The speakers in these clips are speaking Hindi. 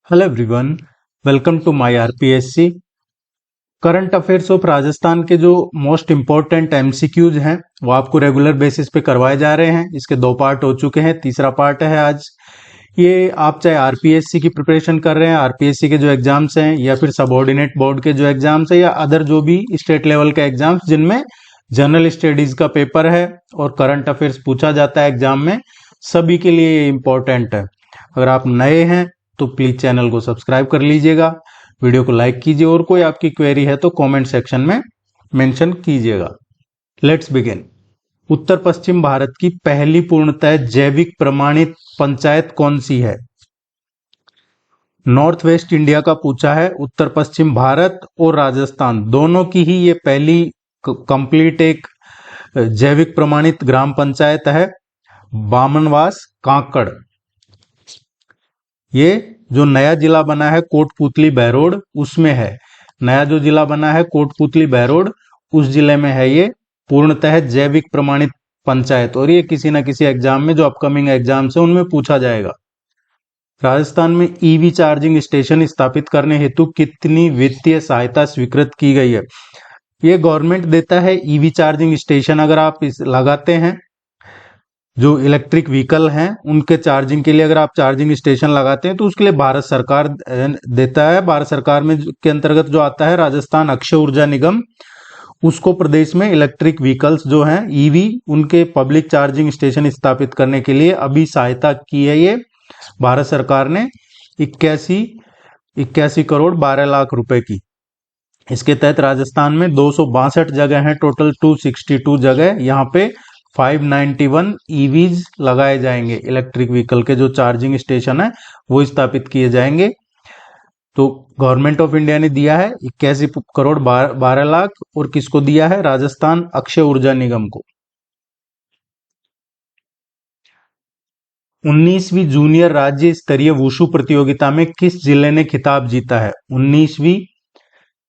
Hello everyone, welcome to my RPSC. Current affairs of Rajasthan के जो मोस्ट इम्पोर्टेंट एमसीक्यूज हैं वो आपको रेगुलर बेसिस पे करवाए जा रहे हैं। इसके दो पार्ट हो चुके हैं, तीसरा पार्ट है आज। ये आप चाहे आरपीएससी की प्रिपरेशन कर रहे हैं, आरपीएससी के जो एग्जाम्स हैं या फिर सबऑर्डिनेट बोर्ड के जो एग्जाम्स हैं या अदर जो भी स्टेट लेवल के एग्जाम्स जिनमें जनरल स्टडीज का पेपर है और करंट अफेयर्स पूछा जाता है एग्जाम में, सभी के लिए ये इम्पोर्टेंट है। अगर आप नए हैं तो प्लीज चैनल को सब्सक्राइब कर लीजिएगा, वीडियो को लाइक कीजिए और कोई आपकी क्वेरी है तो कमेंट सेक्शन में मेंशन कीजिएगा। Let's begin. उत्तर पश्चिम भारत की पहली पूर्णतः जैविक प्रमाणित पंचायत कौन सी है? नॉर्थ वेस्ट इंडिया का पूछा है। उत्तर पश्चिम भारत और राजस्थान दोनों की ही ये पहली कंप्लीट एक जैविक प्रमाणित ग्राम पंचायत है, बामनवास कांकड़। ये जो नया जिला बना है कोटपुतली बहरोड उसमें है। नया जो जिला बना है कोटपुतली बहरोड उस जिले में है ये पूर्णतः जैविक प्रमाणित पंचायत, और ये किसी न किसी एग्जाम में जो अपकमिंग एग्जाम्स है उनमें पूछा जाएगा। राजस्थान में ईवी चार्जिंग स्टेशन स्थापित करने हेतु कितनी वित्तीय सहायता स्वीकृत की गई है? ये गवर्नमेंट देता है ईवी चार्जिंग स्टेशन। अगर आप इस लगाते हैं जो इलेक्ट्रिक व्हीकल हैं उनके चार्जिंग के लिए, अगर आप चार्जिंग स्टेशन लगाते हैं तो उसके लिए भारत सरकार देता है। भारत सरकार में के अंतर्गत जो आता है राजस्थान अक्षय ऊर्जा निगम, उसको प्रदेश में इलेक्ट्रिक व्हीकल्स जो हैं ईवी उनके पब्लिक चार्जिंग स्टेशन स्थापित करने के लिए अभी सहायता की है ये भारत सरकार ने 81 करोड़ 12 लाख रुपए की। इसके तहत राजस्थान में 262 जगह हैं, टोटल 262 जगह यहाँ पे 591 ईवीज लगाए जाएंगे। इलेक्ट्रिक व्हीकल के जो चार्जिंग स्टेशन है वो स्थापित किए जाएंगे। तो गवर्नमेंट ऑफ इंडिया ने दिया है 81 करोड़ 12 लाख, और किसको दिया है? राजस्थान अक्षय ऊर्जा निगम को। 19वीं जूनियर राज्य स्तरीय वुशु प्रतियोगिता में किस जिले ने खिताब जीता है? 19वीं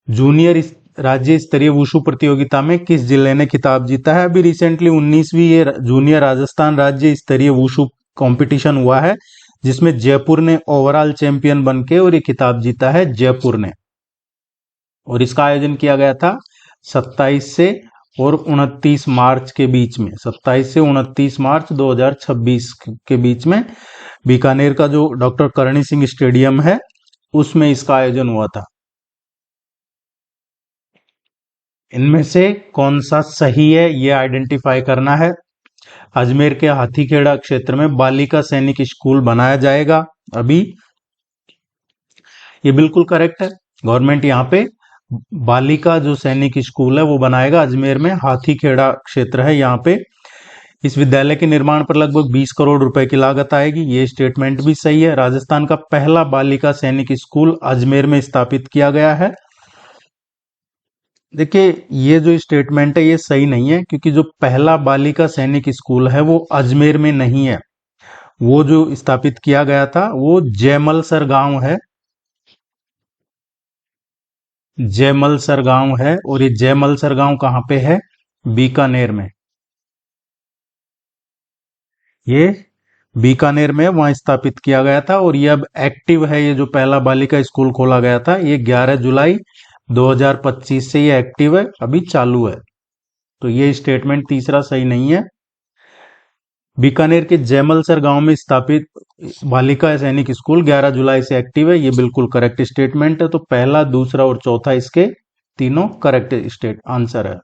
जूनियर राज्य स्तरीय वुशु प्रतियोगिता में किस जिले ने खिताब जीता है? अभी रिसेंटली 19वीं ये जूनियर राजस्थान राज्य स्तरीय वुशु कंपटीशन हुआ है जिसमें जयपुर ने ओवरऑल चैंपियन बनके और ये खिताब जीता है जयपुर ने। और इसका आयोजन किया गया था 27 से और 29 मार्च के बीच में, 27 से 29 मार्च 2026 के बीच में बीकानेर का जो डॉक्टर करणी सिंह स्टेडियम है उसमें इसका आयोजन हुआ था। इनमें से कौन सा सही है ये आइडेंटिफाई करना है। अजमेर के हाथीखेड़ा क्षेत्र में बालिका सैनिक स्कूल बनाया जाएगा अभी, ये बिल्कुल करेक्ट है। गवर्नमेंट यहाँ पे बालिका जो सैनिक स्कूल है वो बनाएगा अजमेर में, हाथीखेड़ा क्षेत्र है यहाँ पे। इस विद्यालय के निर्माण पर लगभग 20 करोड़ रुपए की लागत आएगी, ये स्टेटमेंट भी सही है। राजस्थान का पहला बालिका सैनिक स्कूल अजमेर में स्थापित किया गया है। देखिए ये जो स्टेटमेंट है ये सही नहीं है, क्योंकि जो पहला बालिका सैनिक स्कूल है वो अजमेर में नहीं है। वो जो स्थापित किया गया था वो जयमलसर गांव है, जयमलसर गांव है। और ये जयमलसर गांव कहाँ पे है? बीकानेर में। ये बीकानेर में वहां स्थापित किया गया था और ये अब एक्टिव है। ये जो पहला बालिका स्कूल खोला गया था ये 11 जुलाई 2025 से ये एक्टिव है, अभी चालू है। तो ये स्टेटमेंट तीसरा सही नहीं है। बीकानेर के जयमलसर गांव में स्थापित बालिका सैनिक स्कूल 11 जुलाई से एक्टिव है, ये बिल्कुल करेक्ट स्टेटमेंट है। तो पहला, दूसरा और चौथा इसके तीनों करेक्ट स्टेट आंसर है।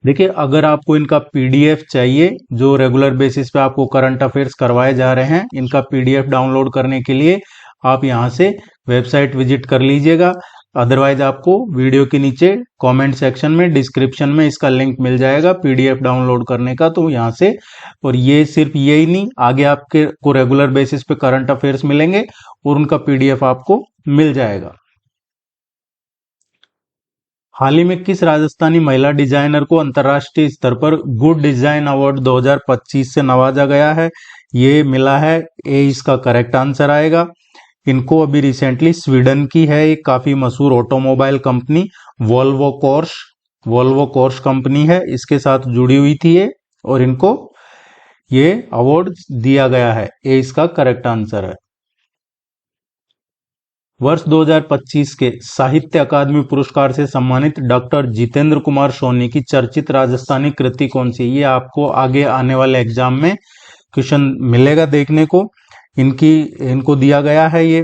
देखिए अगर आपको इनका पीडीएफ चाहिए, जो रेगुलर बेसिस पे आपको करंट अफेयर्स करवाए जा रहे हैं, इनका पीडीएफ डाउनलोड करने के लिए आप यहां से वेबसाइट विजिट कर लीजिएगा। अदरवाइज आपको वीडियो के नीचे कमेंट सेक्शन में, डिस्क्रिप्शन में इसका लिंक मिल जाएगा पीडीएफ डाउनलोड करने का, तो यहाँ से। और ये सिर्फ यही नहीं, आगे आपके को रेगुलर बेसिस पे करंट अफेयर्स मिलेंगे और उनका पीडीएफ आपको मिल जाएगा। हाल ही में किस राजस्थानी महिला डिजाइनर को अंतर्राष्ट्रीय स्तर पर गुड डिजाइन अवार्ड 2025 से नवाजा गया है? ये मिला है, ए इसका करेक्ट आंसर आएगा। इनको अभी रिसेंटली स्वीडन की है एक काफी मशहूर automobile company Volvo course company है, इसके साथ जुड़ी हुई थी ये, और इनको ये अवार्ड दिया गया है। ए इसका करेक्ट आंसर है। वर्ष 2025 के साहित्य अकादमी पुरस्कार से सम्मानित डॉक्टर जितेंद्र कुमार सोनी की चर्चित राजस्थानी कृति कौन सी? ये आपको आगे आने वाले एग्जाम में क्वेश्चन मिलेगा देखने को। इनको दिया गया है ये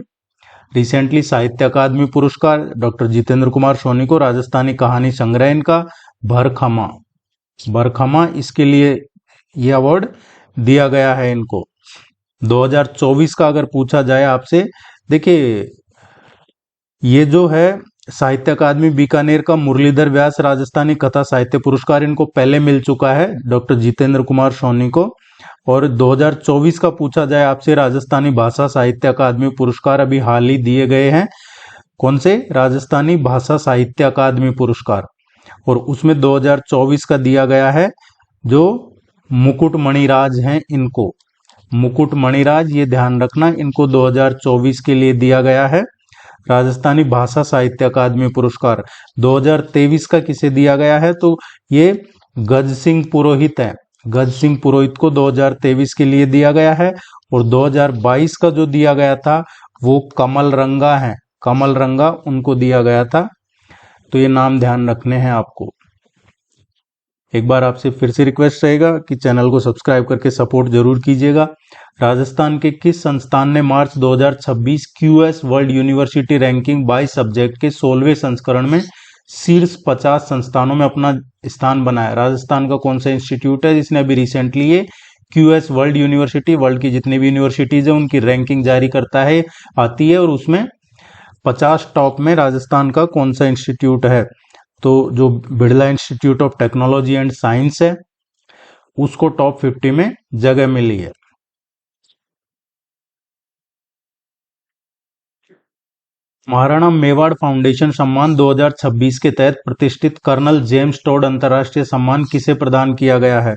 रिसेंटली साहित्य अकादमी पुरस्कार डॉक्टर जितेंद्र कुमार सोनी को, राजस्थानी कहानी संग्रह इनका भरखमा, बरखमा, इसके लिए ये अवार्ड दिया गया है इनको। 2024 का अगर पूछा जाए आपसे, देखिए ये जो है साहित्य अकादमी बीकानेर का मुरलीधर व्यास राजस्थानी कथा साहित्य पुरस्कार इनको पहले मिल चुका है डॉक्टर जितेंद्र कुमार सोनी को। और 2024 का पूछा जाए आपसे, राजस्थानी भाषा साहित्य अकादमी पुरस्कार अभी हाल ही दिए गए हैं। कौन से? राजस्थानी भाषा साहित्य अकादमी पुरस्कार। और उसमें 2024 का दिया गया है जो मुकुट मणिराज हैं इनको, मुकुट मणिराज, ये ध्यान रखना, इनको 2024 के लिए दिया गया है राजस्थानी भाषा साहित्य अकादमी पुरस्कार। 2023 का किसे दिया गया है? तो ये गज सिंह पुरोहित है, गज सिंह पुरोहित को 2023 के लिए दिया गया है। और 2022 का जो दिया गया था वो कमल रंगा है, कमल रंगा, उनको दिया गया था। तो ये नाम ध्यान रखने हैं आपको। एक बार आपसे फिर से रिक्वेस्ट रहेगा कि चैनल को सब्सक्राइब करके सपोर्ट जरूर कीजिएगा। राजस्थान के किस संस्थान ने मार्च 2026 QS world university ranking by subject के 16वें संस्करण में शीर्ष 50 संस्थानों में अपना स्थान बनाया? राजस्थान का कौन सा इंस्टीट्यूट है जिसने अभी रिसेंटली ये क्यूएस वर्ल्ड यूनिवर्सिटी, वर्ल्ड की जितनी भी यूनिवर्सिटीज है उनकी रैंकिंग जारी करता है, आती है, और उसमें 50 टॉप में राजस्थान का कौन सा इंस्टीट्यूट है? तो जो Birla institute of technology and science है उसको टॉप 50 में जगह मिली है। महाराणा मेवाड़ फाउंडेशन सम्मान 2026 के तहत प्रतिष्ठित कर्नल जेम्स टोड अंतर्राष्ट्रीय सम्मान किसे प्रदान किया गया है?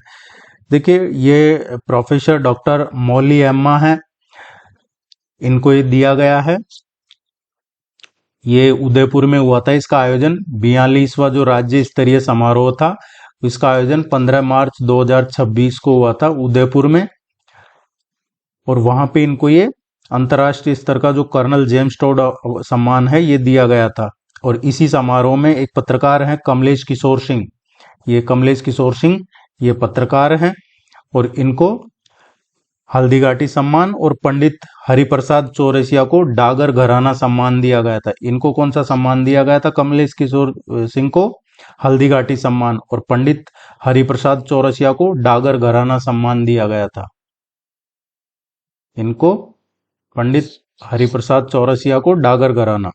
देखिए ये प्रोफेसर डॉक्टर मौली एम्मा है, इनको ये दिया गया है। ये उदयपुर में हुआ था इसका आयोजन, 42वां जो राज्य स्तरीय समारोह था इसका आयोजन 15 मार्च 2026 को हुआ था उदयपुर में। और वहां पे इनको ये अंतर्राष्ट्रीय स्तर का जो कर्नल जेम्स टोड सम्मान है ये दिया गया था। और इसी समारोह में एक पत्रकार हैं कमलेश किशोर सिंह, ये कमलेश किशोर सिंह ये पत्रकार हैं, और इनको हल्दीघाटी सम्मान और पंडित हरिप्रसाद चौरसिया को डागर घराना सम्मान दिया गया था। इनको कौन सा सम्मान दिया गया था? कमलेश किशोर सिंह को हल्दीघाटी सम्मान, और पंडित हरिप्रसाद चौरसिया को डागर घराना सम्मान दिया गया था। इनको पंडित हरिप्रसाद चौरसिया को डागर घराना।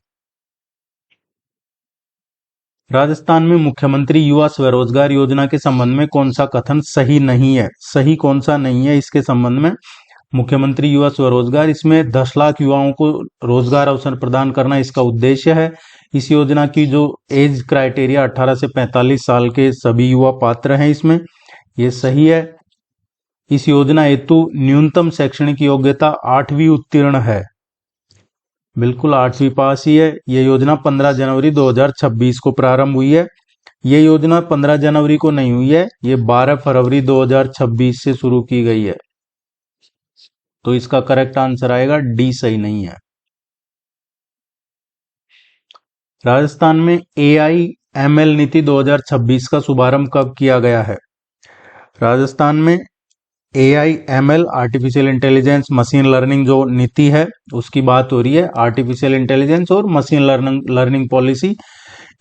राजस्थान में मुख्यमंत्री युवा स्वरोजगार योजना के संबंध में कौन सा कथन सही नहीं है? सही कौन सा नहीं है इसके संबंध में? मुख्यमंत्री युवा स्वरोजगार, इसमें 10 लाख युवाओं को रोजगार अवसर प्रदान करना इसका उद्देश्य है। इस योजना की जो एज क्राइटेरिया 18 से 45 साल के सभी युवा पात्र हैं इसमें, ये सही है। इस योजना हेतु न्यूनतम शैक्षणिक योग्यता 8वीं उत्तीर्ण है, बिल्कुल 8वीं पास ही है। ये योजना 15 जनवरी 2026 को प्रारंभ हुई है। ये योजना 15 जनवरी को नहीं हुई है, ये 12 फरवरी 2026 से शुरू की गई है। तो इसका करेक्ट आंसर आएगा डी, सही नहीं है। राजस्थान में AIML नीति 2026 का शुभारंभ कब किया गया है? राजस्थान में AIML artificial intelligence machine learning जो नीति है उसकी बात हो रही है, आर्टिफिशियल इंटेलिजेंस और मशीन लर्निंग पॉलिसी,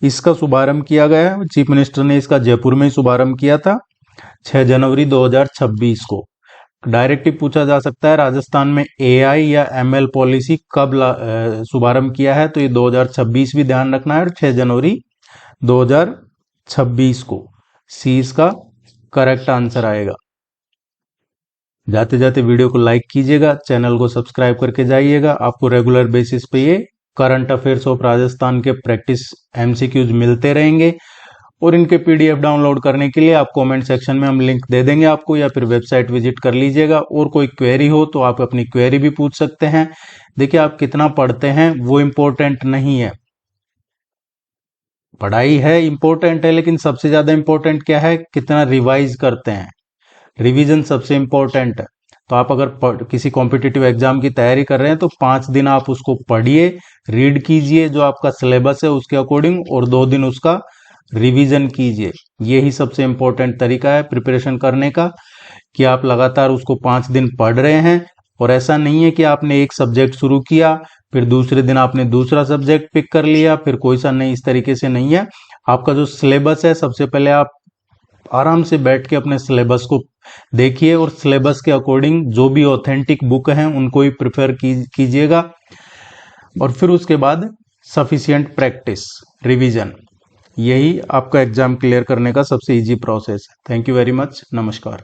इसका शुभारंभ किया गया है। चीफ मिनिस्टर ने इसका जयपुर में शुभारंभ किया था 6 जनवरी 2026 को। डायरेक्ट ही पूछा जा सकता है राजस्थान में AI या ML पॉलिसी कब शुभारंभ किया है? तो ये 2026 भी ध्यान रखना है, और 6 जनवरी 2026 को। सी इसका करेक्ट आंसर आएगा। जाते जाते वीडियो को लाइक कीजिएगा, चैनल को सब्सक्राइब करके जाइएगा। आपको रेगुलर बेसिस पे ये करंट अफेयर्स ऑफ राजस्थान के प्रैक्टिस MCQs मिलते रहेंगे। और इनके PDF डाउनलोड करने के लिए आप कमेंट सेक्शन में हम लिंक दे देंगे आपको, या फिर वेबसाइट विजिट कर लीजिएगा। और कोई क्वेरी हो तो आप अपनी क्वेरी भी पूछ सकते हैं। देखिए आप कितना पढ़ते हैं वो इम्पोर्टेंट नहीं है, पढ़ाई है इम्पोर्टेंट है, लेकिन सबसे ज्यादा इम्पोर्टेंट क्या है? कितना रिवाइज करते हैं, रिवीजन सबसे इम्पोर्टेंट है। तो आप अगर किसी कॉम्पिटिटिव एग्जाम की तैयारी कर रहे हैं तो 5 दिन आप उसको पढ़िए, रीड कीजिए जो आपका सिलेबस है उसके अकॉर्डिंग, और 2 दिन उसका रिवीजन कीजिए। यही सबसे इम्पोर्टेंट तरीका है प्रिपरेशन करने का, कि आप लगातार उसको 5 दिन पढ़ रहे हैं। और ऐसा नहीं है कि आपने एक सब्जेक्ट शुरू किया फिर दूसरे दिन आपने दूसरा सब्जेक्ट पिक कर लिया, फिर कोई सा नहीं, इस तरीके से नहीं है। आपका जो सिलेबस है, सबसे पहले आप आराम से बैठ के अपने सिलेबस को देखिए और सिलेबस के अकॉर्डिंग जो भी ऑथेंटिक बुक हैं उनको ही प्रिफर कीजिएगा। और फिर उसके बाद सफिशिएंट प्रैक्टिस, रिवीजन, यही आपका एग्जाम क्लियर करने का सबसे इजी प्रोसेस है। Thank you very much. नमस्कार।